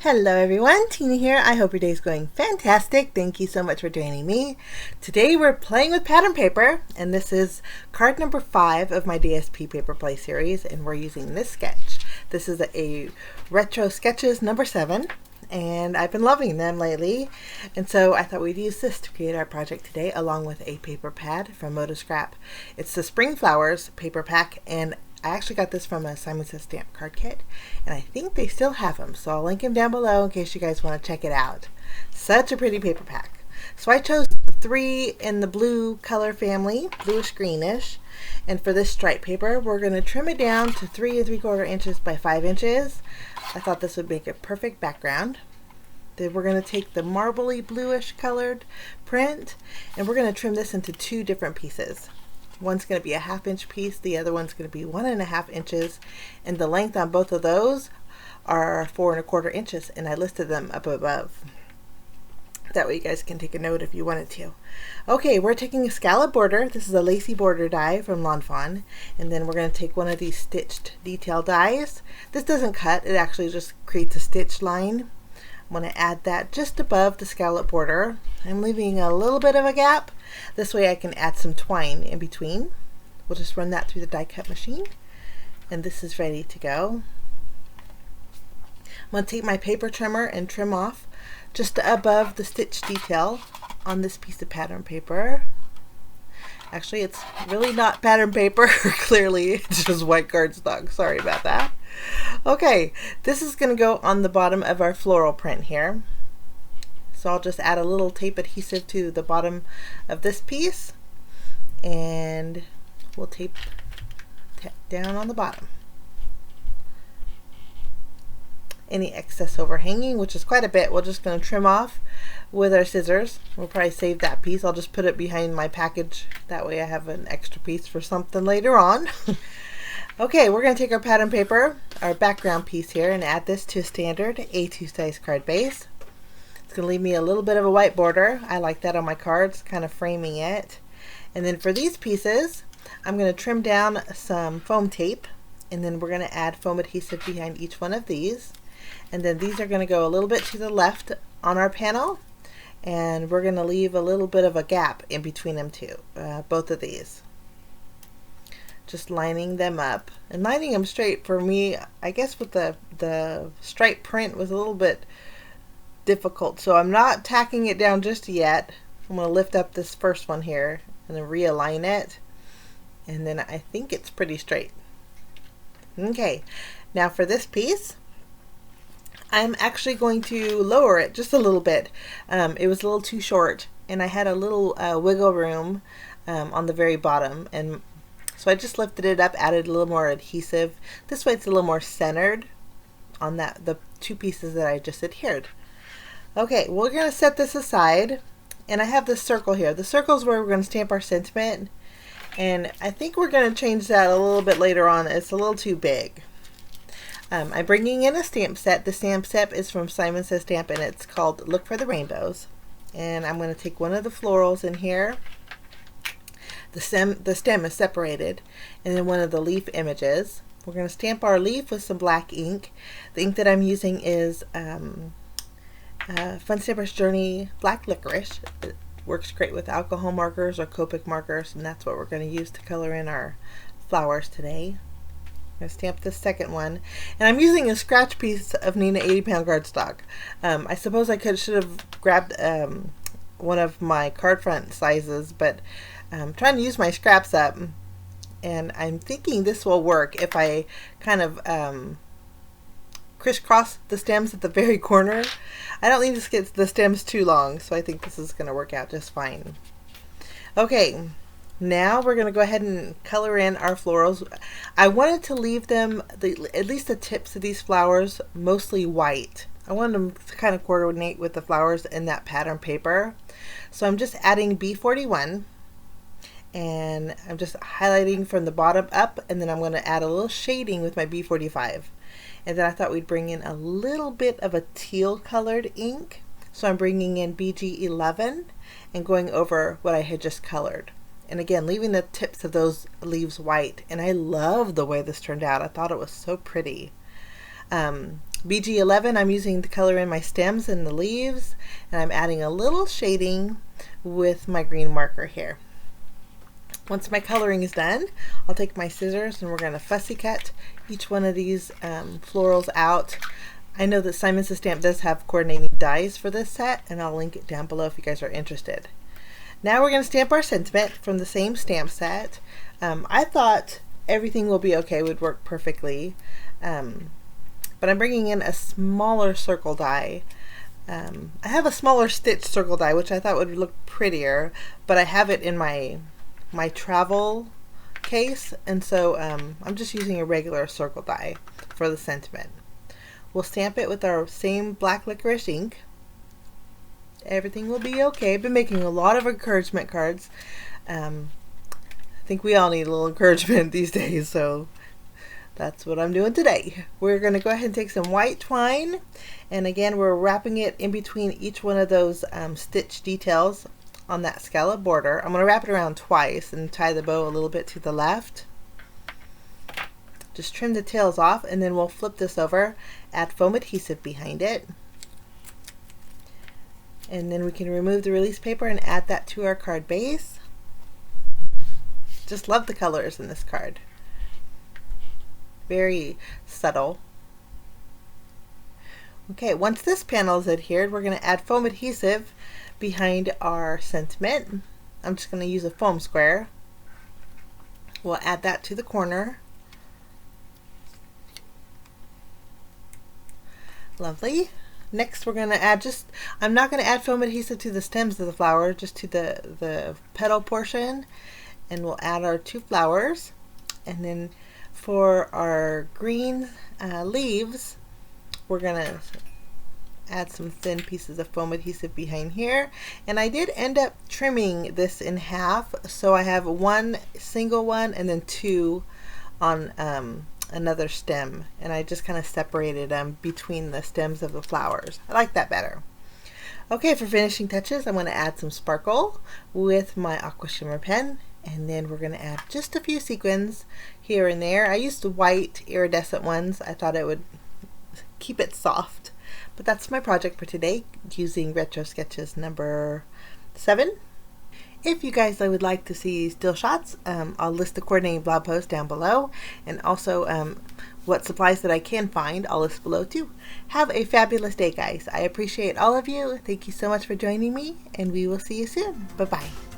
Hello everyone, Tina here. I hope your day is going fantastic. Thank you so much for joining me. Today we're playing with pattern paper, and this is card number 5 of my DSP paper play series, and we're using this sketch. This is a retro sketches number 7, and I've been loving them lately, and so I thought we'd use this to create our project today along with a paper pad from ModaScrap. It's the Spring Flowers paper pack, and I actually got this from a C&CT stamp card kit, and I think they still have them, so I'll link them down below in case you guys want to check it out. Such a pretty paper pack. So I chose 3 in the blue color family, bluish greenish, and for this stripe paper we're going to trim it down to 3 3/4 inches by 5 inches. I thought this would make a perfect background. Then we're going to take the marbly bluish colored print, and we're going to trim this into 2 different pieces. One's going to be a 1/2 inch piece, the other one's going to be 1 1/2 inches, and the length on both of those are 4 1/4 inches, and I listed them up above. That way you guys can take a note if you wanted to. Okay, we're taking a scallop border. This is a LACY border die from Fawn, and then we're going to take one of these stitched detail dies. This doesn't cut, it actually just creates a stitch line. I'm going to add that just above the scallop border. I'm leaving a little bit of a gap. This way I can add some twine in between. We'll just run that through the die cut machine, and this is ready to go. I'm going to take my paper trimmer and trim off just above the stitch detail on this piece of pattern paper. Actually, it's really not pattern paper. Clearly, it's just white cardstock. Sorry about that. Okay, this is going to go on the bottom of our floral print here. So I'll just add a little tape adhesive to the bottom of this piece, and we'll tape down on the bottom. Any excess overhanging, which is quite a bit, we're just going to trim off with our scissors. We'll probably save that piece. I'll just put it behind my package. That way I have an extra piece for something later on. Okay, we're going to take our pattern paper, our background piece here, and add this to a standard A2 size card base. It's going to leave me a little bit of a white border. I like that on my cards, kind of framing it. And then for these pieces, I'm going to trim down some foam tape, and then we're going to add foam adhesive behind each one of these. And then these are going to go a little bit to the left on our panel, and we're going to leave a little bit of a gap in between them too, both of these. Just lining them up and lining them straight. For me, I guess with the stripe print was a little bit difficult, so I'm not tacking it down just yet. I'm going to lift up this first one here and then realign it, and then I think it's pretty straight. Okay, now for this piece, I'm actually going to lower it just a little bit. It was a little too short, and I had a little wiggle room on the very bottom, and so I just lifted it up, added a little more adhesive. This way it's a little more centered on the 2 pieces that I just adhered. Okay, we're going to set this aside, and I have this circle here. The circle is where we're going to stamp our sentiment, and I think we're going to change that a little bit later on. It's a little too big. I'm bringing in a stamp set. The stamp set is from C&CT Stamp, and it's called Look for the Rainbows. And I'm going to take one of the florals in here. The stem is separated, and then one of the leaf images. We're going to stamp our leaf with some black ink. The ink that I'm using is Fun Stamper's Journey Black Licorice. It works great with alcohol markers or Copic markers, and that's what we're going to use to color in our flowers today. I'm going to stamp this second one, and I'm using a scratch piece of Nina 80-pound cardstock. I suppose I should have grabbed one of my card front sizes, but I'm trying to use my scraps up, and I'm thinking this will work if I kind of crisscross the stems at the very corner. I don't need to get the stems too long, so I think this is going to work out just fine. Okay, now we're going to go ahead and color in our florals. I wanted to leave them, at least the tips of these flowers, mostly white. I wanted them to kind of coordinate with the flowers in that pattern paper. So I'm just adding B41, and I'm just highlighting from the bottom up, and then I'm going to add a little shading with my B45. And then I thought we'd bring in a little bit of a teal colored ink. So I'm bringing in BG11 and going over what I had just colored. And again, leaving the tips of those leaves white. And I love the way this turned out. I thought it was so pretty. BG11, I'm using the color in my stems and the leaves, and I'm adding a little shading with my green marker here. Once my coloring is done, I'll take my scissors and we're going to fussy cut each one of these florals out. I know that Simon Says Stamp does have coordinating dies for this set, and I'll link it down below if you guys are interested. Now we're going to stamp our sentiment from the same stamp set. I thought Everything Will Be Okay would work perfectly, but I'm bringing in a smaller circle die. I have a smaller stitch circle die, which I thought would look prettier, but I have it in my travel case, and so I'm just using a regular circle die for the sentiment. We'll stamp it with our same black licorice ink. Everything will be okay. I've been making a lot of encouragement cards. I think we all need a little encouragement these days, so that's what I'm doing today. We're going to go ahead and take some white twine, and again we're wrapping it in between each one of those stitch details on that scallop border. I'm going to wrap it around twice and tie the bow a little bit to the left. Just trim the tails off, and then we'll flip this over, add foam adhesive behind it, and then we can remove the release paper and add that to our card base. Just love the colors in this card. Very subtle. Okay, once this panel is adhered, we're going to add foam adhesive behind our sentiment. I'm just going to use a foam square. We'll add that to the corner. Lovely. Next we're going to add I'm not going to add foam adhesive to the stems of the flower, just to the petal portion, and we'll add our 2 flowers. And then for our green leaves, we're going to add some thin pieces of foam adhesive behind here, and I did end up trimming this in half, so I have 1 single one and then 2 on another stem, and I just kind of separated them between the stems of the flowers. I like that better. Okay, for finishing touches, I'm going to add some sparkle with my aqua shimmer pen, and then we're going to add just a few sequins here and there. I used the white iridescent ones. I thought it would keep it soft. But that's my project for today, using Retro Sketches number 7. If you guys would like to see still shots, I'll list the coordinating blog post down below, and also what supplies that I can find, I'll list below too. Have a fabulous day, guys. I appreciate all of you. Thank you so much for joining me, and we will see you soon. Bye-bye.